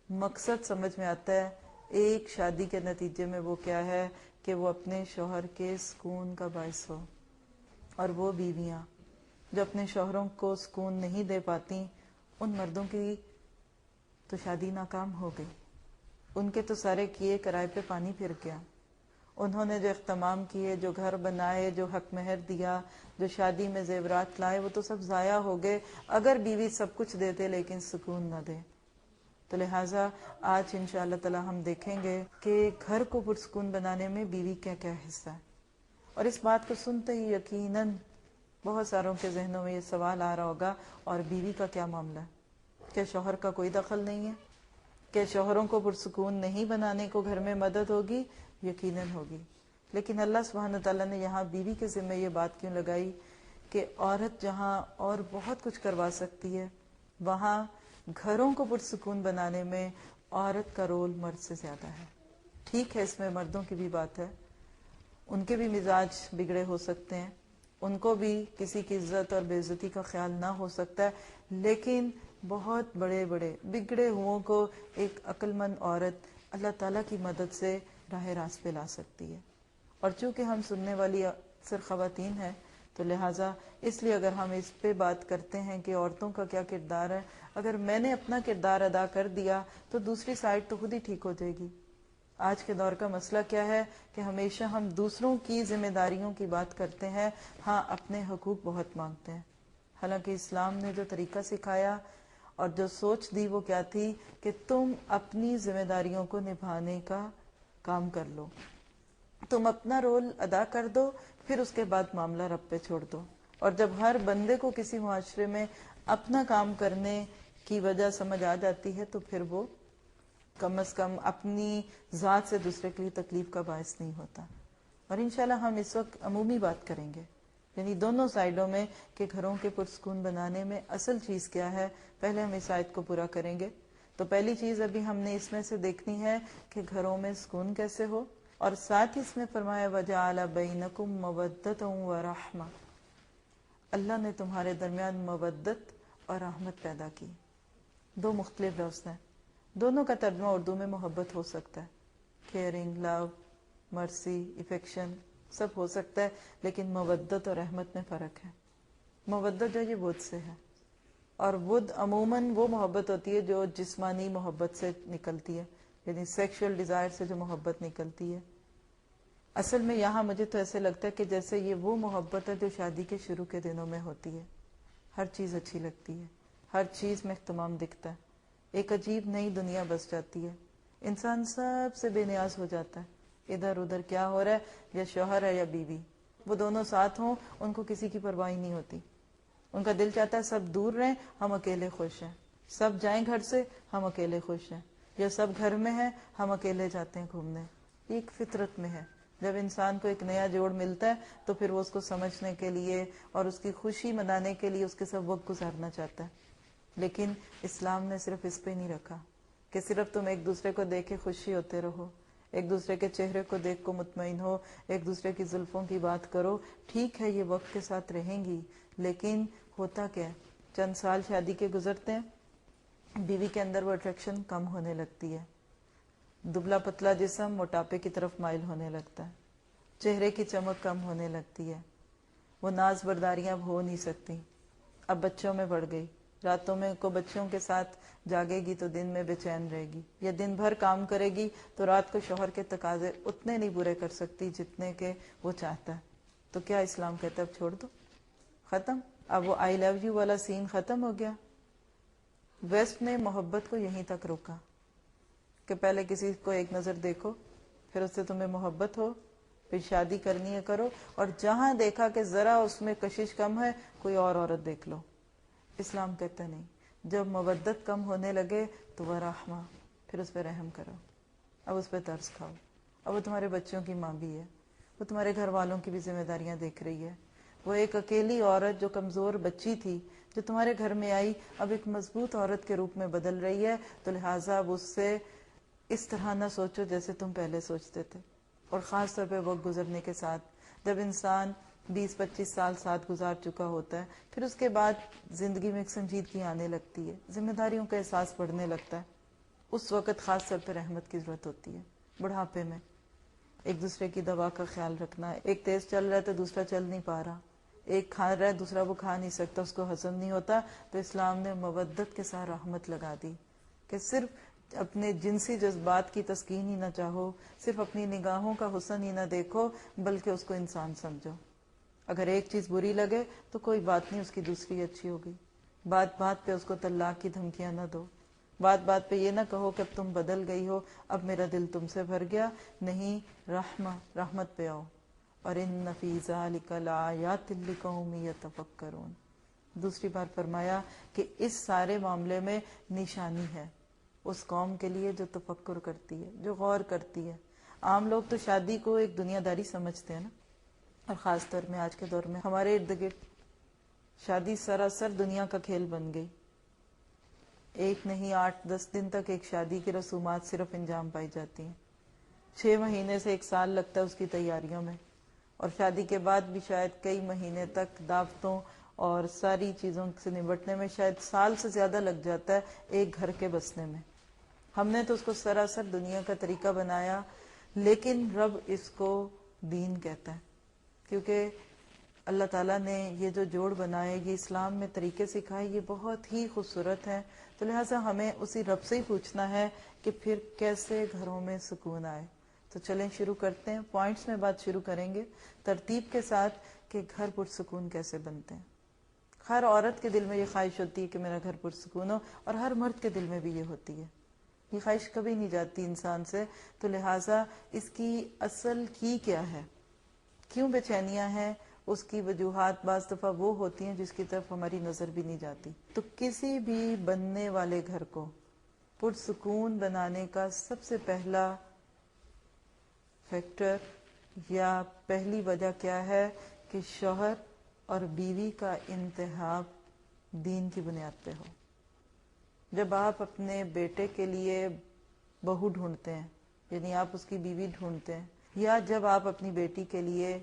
مقصد سمجھ میں آتا ہے ایک شادی کے نتیجے میں، وہ کیا ہے کہ وہ اپنے شوہر کے سکون کا باعث ہو. اور وہ بیویاں جو اپنے شوہروں کو سکون نہیں دے پاتی، ان مردوں کی تو شادی ناکام ہو گئی. ان کے تو سارے کیے کرائے پہ پانی پھر گیا. انہوں نے جو اہتمام کیے، جو گھر بنائے، جو حق مہر دیا، جو شادی میں زیورات لائے، وہ تو سب ضائع ہو گئے. اگر بیوی سب کچھ دیتے لیکن سکون نہ دے. تو لہٰذا آج انشاءاللہ تعالی ہم دیکھیں گے کہ گھر کو پرسکون بنانے میں بیوی کیا کیا حصہ ہے. اور اس بات کو سنتے ہی یقیناً بہت ساروں کے ذہنوں میں یہ سوال آ رہا ہوگا، اور بیوی کا کیا معاملہ ہے؟ کیا شوہر کا کوئی دخل نہیں ہے؟ کہ شوہروں کو پرسکون نہیں بنانے کو گھر میں مدد ہوگی؟ یقیناً ہوگی. لیکن اللہ سبحانہ تعالیٰ نے یہاں بیوی کے ذمہ یہ بات کیوں لگائی کہ عورت جہاں اور بہت کچھ کروا سکتی ہے، وہاں گھروں کو پرسکون بنانے میں عورت کا رول مرد سے زیادہ ہے. ٹھیک ہے، اس میں مردوں کی بھی بات ہے، ان کے بھی مزاج بگڑے ہو سکتے ہیں، ان کو بھی کسی کی عزت اور بے عزتی کا خیال نہ ہو سکتا ہے، لیکن بہت بڑے بڑے بگڑے ہوں کو ایک عقل مند عورت اللہ تعالیٰ کی مدد سے راہ راست پہ لا سکتی ہے. اور چونکہ ہم سننے والی اکثر خواتین ہیں، تو لہٰذا اس لیے اگر ہم اس پہ بات کرتے ہیں کہ عورتوں کا کیا کردار ہے، اگر میں نے اپنا کردار ادا کر دیا تو دوسری سائڈ تو خود ہی ٹھیک ہو جائے گی. آج کے دور کا مسئلہ کیا ہے کہ ہمیشہ ہم دوسروں کی ذمہ داریوں کی بات کرتے ہیں، ہاں اپنے حقوق بہت مانگتے ہیں. حالانکہ اسلام نے جو طریقہ سکھایا اور جو سوچ دی وہ کیا تھی کہ تم اپنی ذمہ داریوں کو نبھانے کا کام کر لو، تم اپنا رول ادا کر دو، پھر اس کے بعد معاملہ رب پہ چھوڑ دو. اور جب ہر بندے کو کسی معاشرے میں اپنا کام کرنے کی وجہ سمجھ آ جاتی ہے تو پھر وہ کم از کم اپنی ذات سے دوسرے کے لیے تکلیف کا باعث نہیں ہوتا. اور انشاءاللہ ہم اس وقت عمومی بات کریں گے، یعنی دونوں سائیڈوں میں کہ گھروں کے پرسکون بنانے میں اصل چیز کیا ہے. پہلے ہم اس آیت کو پورا کریں گے. تو پہلی چیز ابھی ہم نے اس میں سے دیکھنی ہے کہ گھروں میں سکون کیسے ہو، اور ساتھ ہی اس میں فرمایا وَجَعَلَ بَيْنَكُمْ مَوَدَّةً وَرَحْمَةً، اللہ نے تمہارے درمیان مودت اور رحمت پیدا کی. دو مختلف لفظ ہیں، دونوں کا ترجمہ اردو میں محبت ہو سکتا ہے، کیئرنگ، لو، مرسی، افیکشن سب ہو سکتا ہے، لیکن مودت اور رحمت میں فرق ہے. مودت جو یہ ود سے ہے، اور ود عموماً وہ محبت ہوتی ہے جو جسمانی محبت سے نکلتی ہے، یعنی سیکشل ڈیزائر سے جو محبت نکلتی ہے. اصل میں یہاں مجھے تو ایسے لگتا ہے کہ جیسے یہ وہ محبت ہے جو شادی کے شروع کے دنوں میں ہوتی ہے. ہر چیز اچھی لگتی ہے، ہر چیز میں اہتمام دکھتا ہے، ایک عجیب نئی دنیا بس جاتی ہے، انسان سب سے بے نیاز ہو جاتا ہے. ادھر ادھر کیا ہو رہا ہے، یا شوہر ہے یا بیوی، وہ دونوں ساتھ ہوں، ان کو کسی کی پرواہ نہیں ہوتی. ان کا دل چاہتا ہے سب دور رہیں، ہم اکیلے خوش ہیں، سب جائیں گھر سے، ہم اکیلے خوش ہیں، یا سب گھر میں ہیں، ہم اکیلے جاتے ہیں گھومنے. ایک فطرت میں ہے. جب انسان کو ایک نیا جوڑ ملتا ہے تو پھر وہ اس کو سمجھنے کے لیے اور اس کی خوشی منانے کے لیے اس کے ساتھ وقت گزارنا چاہتا ہے. لیکن اسلام نے صرف اس پہ نہیں رکھا کہ صرف تم ایک دوسرے کو دیکھ کے خوشی ہوتے رہو، ایک دوسرے کے چہرے کو دیکھ کو مطمئن ہو، ایک دوسرے کی زلفوں کی بات کرو. ٹھیک ہے یہ وقت کے ساتھ رہیں گی، لیکن ہوتا کیا ہے، چند سال شادی کے گزرتے ہیں، بیوی کے اندر وہ اٹریکشن کم ہونے لگتی ہے، دبلا پتلا جسم موٹاپے کی طرف مائل ہونے لگتا ہے، چہرے کی چمک کم ہونے لگتی ہے، وہ ناز برداریاں اب ہو نہیں سکتی. اب بچوں میں بڑھ گئی، راتوں میں کو بچوں کے ساتھ جاگے گی تو دن میں بے چین رہے گی، یا دن بھر کام کرے گی تو رات کو شوہر کے تقاضے اتنے نہیں پورے کر سکتی جتنے کہ وہ چاہتا ہے. تو کیا اسلام کہتا ہے اب چھوڑ دو، ختم. اب وہ آئی لو یو والا سین ختم ہو گیا. ویسٹ نے محبت کو یہیں تک روکا کہ پہلے کسی کو ایک نظر دیکھو، پھر اس سے تمہیں محبت ہو، پھر شادی کرنی ہے کرو، اور جہاں دیکھا کہ ذرا اس میں کشش کم ہے کوئی اور عورت دیکھ لو. اسلام کہتا نہیں، جب مودت کم ہونے لگے تو وہ رحمہ، پھر اس پہ رحم کرو، اب اس پہ ترس کھاؤ. اب وہ تمہارے بچوں کی ماں بھی ہے، وہ تمہارے گھر والوں کی بھی ذمہ داریاں دیکھ رہی ہے. وہ ایک اکیلی عورت جو کمزور بچی تھی جو تمہارے گھر میں آئی، اب ایک مضبوط عورت کے روپ میں بدل رہی ہے. تو لہٰذا اب اس سے اس طرح نہ سوچو جیسے تم پہلے سوچتے تھے. اور خاص طور پہ وقت گزرنے کے ساتھ، جب انسان 20-25 سال ساتھ گزار چکا ہوتا ہے، پھر اس کے بعد زندگی میں ایک سنجیدگی آنے لگتی ہے، ذمہ داریوں کا احساس بڑھنے لگتا ہے. اس وقت خاص طور پہ رحمت کی ضرورت ہوتی ہے. بڑھاپے میں ایک دوسرے کی دوا کا خیال رکھنا. ایک تیز چل رہا ہے تو دوسرا چل نہیں پا رہا, ایک کھا رہا ہے دوسرا وہ کھا نہیں سکتا, اس کو ہضم نہیں ہوتا, تو اسلام نے مودت کے ساتھ رحمت لگا دی کہ صرف اپنے جنسی جذبات کی تسکین ہی نہ چاہو, صرف اپنی نگاہوں کا حسن ہی نہ دیکھو, بلکہ اس کو انسان سمجھو. اگر ایک چیز بری لگے تو کوئی بات نہیں, اس کی دوسری اچھی ہوگی. بات بات پہ اس کو طلاق کی دھمکیاں نہ دو, بات بات پہ یہ نہ کہو کہ اب تم بدل گئی ہو, اب میرا دل تم سے بھر گیا. نہیں, رحمت پہ آؤ. اور ان فی ذالک لآیات لقوم یتفکرون. دوسری بار فرمایا کہ اس سارے معاملے میں نشانی ہے اس قوم کے لیے جو تفکر کرتی ہے, جو غور کرتی ہے. عام لوگ تو شادی کو ایک دنیا داری سمجھتے ہیں نا, اور خاص طور میں آج کے دور میں ہمارے ارد گرد شادی سراسر دنیا کا کھیل بن گئی. ایک نہیں 8-10 دن تک ایک شادی کی رسومات صرف انجام پائی جاتی ہیں. 6 مہینے سے 1 سال لگتا ہے اس کی تیاریوں میں, اور شادی کے بعد بھی شاید کئی مہینے تک دعوتوں اور ساری چیزوں سے نمٹنے میں شاید سال سے زیادہ لگ جاتا ہے ایک گھر کے بسنے میں. ہم نے تو اس کو سراسر دنیا کا طریقہ بنایا, لیکن رب اس کو دین کہتا ہے, کیونکہ اللہ تعالیٰ نے یہ جو جوڑ بنائے, یہ اسلام میں طریقے سکھائے, یہ بہت ہی خوبصورت ہے. تو لہٰذا ہمیں اسی رب سے ہی پوچھنا ہے کہ پھر کیسے گھروں میں سکون آئے. تو چلیں شروع کرتے ہیں, پوائنٹس میں بات شروع کریں گے ترتیب کے ساتھ کہ گھر پرسکون کیسے بنتے ہیں. ہر عورت کے دل میں یہ خواہش ہوتی ہے کہ میرا گھر پرسکون ہو, اور ہر مرد کے دل میں بھی یہ ہوتی ہے. یہ خواہش کبھی نہیں جاتی انسان سے. تو لہٰذا اس کی اصل کی کیا ہے, کیوں بے چینیاں ہیں, اس کی وجوہات بعض دفعہ وہ ہوتی ہیں جس کی طرف ہماری نظر بھی نہیں جاتی. تو کسی بھی بننے والے گھر کو پرسکون بنانے کا سب سے پہلا فیکٹر یا پہلی وجہ کیا ہے کہ شوہر اور بیوی کا انتخاب دین کی بنیاد پہ ہو. جب آپ اپنے بیٹے کے لیے بہو ڈھونڈتے ہیں, یعنی آپ اس کی بیوی ڈھونڈتے ہیں, یا جب آپ اپنی بیٹی کے لیے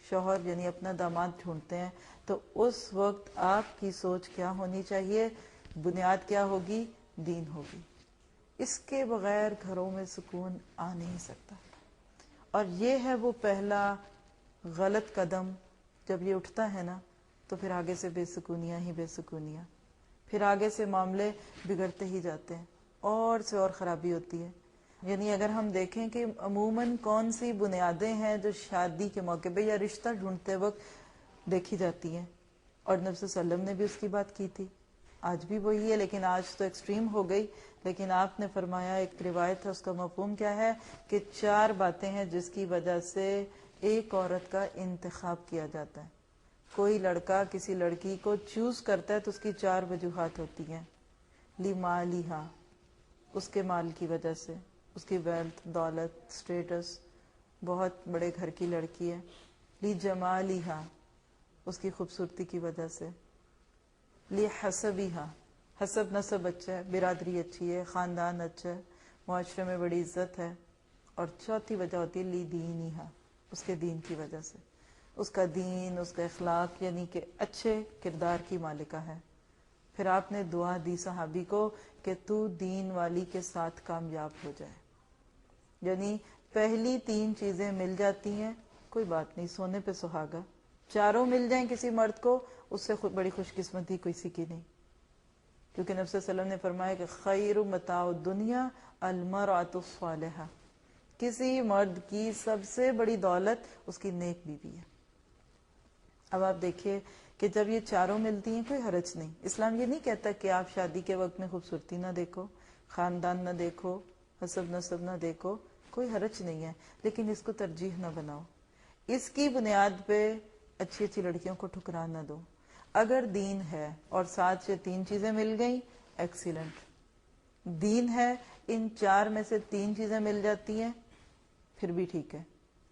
شوہر یعنی اپنا داماد ڈھونڈتے ہیں, تو اس وقت آپ کی سوچ کیا ہونی چاہیے, بنیاد کیا ہوگی, دین ہوگی. اس کے بغیر گھروں میں سکون آ نہیں سکتا. اور یہ ہے وہ پہلا غلط قدم, جب یہ اٹھتا ہے نا تو پھر آگے سے بے سکونیاں ہی بے سکونیاں, پھر آگے سے معاملے بگڑتے ہی جاتے ہیں, اور سے اور خرابی ہوتی ہے. یعنی اگر ہم دیکھیں کہ عموماً کون سی بنیادیں ہیں جو شادی کے موقع پہ یا رشتہ ڈھونڈتے وقت دیکھی جاتی ہیں, اور نبی صلی اللہ علیہ وسلم نے بھی اس کی بات کی تھی, آج بھی وہی ہے, لیکن آج تو ایکسٹریم ہو گئی. لیکن آپ نے فرمایا, ایک روایت ہے, اس کا مفہوم کیا ہے کہ 4 باتیں ہیں جس کی وجہ سے ایک عورت کا انتخاب کیا جاتا ہے. کوئی لڑکا کسی لڑکی کو چوز کرتا ہے تو اس کی 4 وجوہات ہوتی ہیں. لمالہا, اس کے مال کی وجہ سے, اس کی ویلتھ, دولت, سٹیٹس, بہت بڑے گھر کی لڑکی ہے. لجمالہا, اس کی خوبصورتی کی وجہ سے. لحسبہا, حسب نسب اچھا ہے, برادری اچھی ہے, خاندان اچھا ہے, معاشرے میں بڑی عزت ہے. اور چوتھی وجہ ہوتی ہے لدینہا, اس کے دین کی وجہ سے. اس کا دین, اس کا اخلاق, یعنی کہ اچھے کردار کی مالکہ ہے. پھر آپ نے دعا دی صحابی کو کہ تو دین والی کے ساتھ کامیاب ہو جائے. یعنی پہلی 3 چیزیں مل جاتی ہیں, کوئی بات نہیں, سونے پہ سہاگا. 4 مل جائیں کسی مرد کو, اس سے بڑی خوش قسمتی کسی کی نہیں. کیونکہ نبی صلی اللہ علیہ وسلم نے فرمایا کہ خیر متاع الدنیا المرأۃ الصالحہ, کسی مرد کی سب سے بڑی دولت اس کی نیک بیوی ہے. اب آپ دیکھیے کہ جب یہ 4 ملتی ہیں کوئی حرج نہیں. اسلام یہ نہیں کہتا کہ آپ شادی کے وقت میں خوبصورتی نہ دیکھو, خاندان نہ دیکھو, حسب نسب نہ دیکھو, کوئی حرج نہیں ہے, لیکن اس کو ترجیح نہ بناؤ. اس کی بنیاد پہ اچھی اچھی لڑکیوں کو ٹھکرا نہ دو. اگر دین ہے اور ساتھ سے 3 چیزیں مل گئیں, ایکسیلنٹ. دین ہے, ان 4 میں سے 3 چیزیں مل جاتی ہیں, پھر بھی ٹھیک ہے.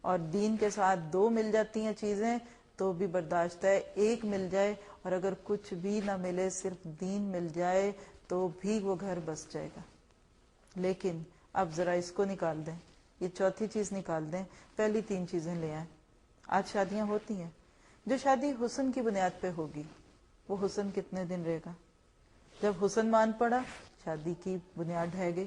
اور دین کے ساتھ 2 مل جاتی ہیں چیزیں تو بھی برداشت ہے. 1 مل جائے اور اگر کچھ بھی نہ ملے, صرف دین مل جائے, تو بھی وہ گھر بس جائے گا. لیکن اب ذرا اس کو نکال دیں, یہ چوتھی چیز نکال دیں, پہلی 3 چیزیں لے آئیں. آج شادیاں ہوتی ہیں, جو شادی حسن کی بنیاد پہ ہوگی, وہ حسن کتنے دن رہے گا؟ جب حسن مان پڑا, شادی کی بنیاد ڈھہ گئی.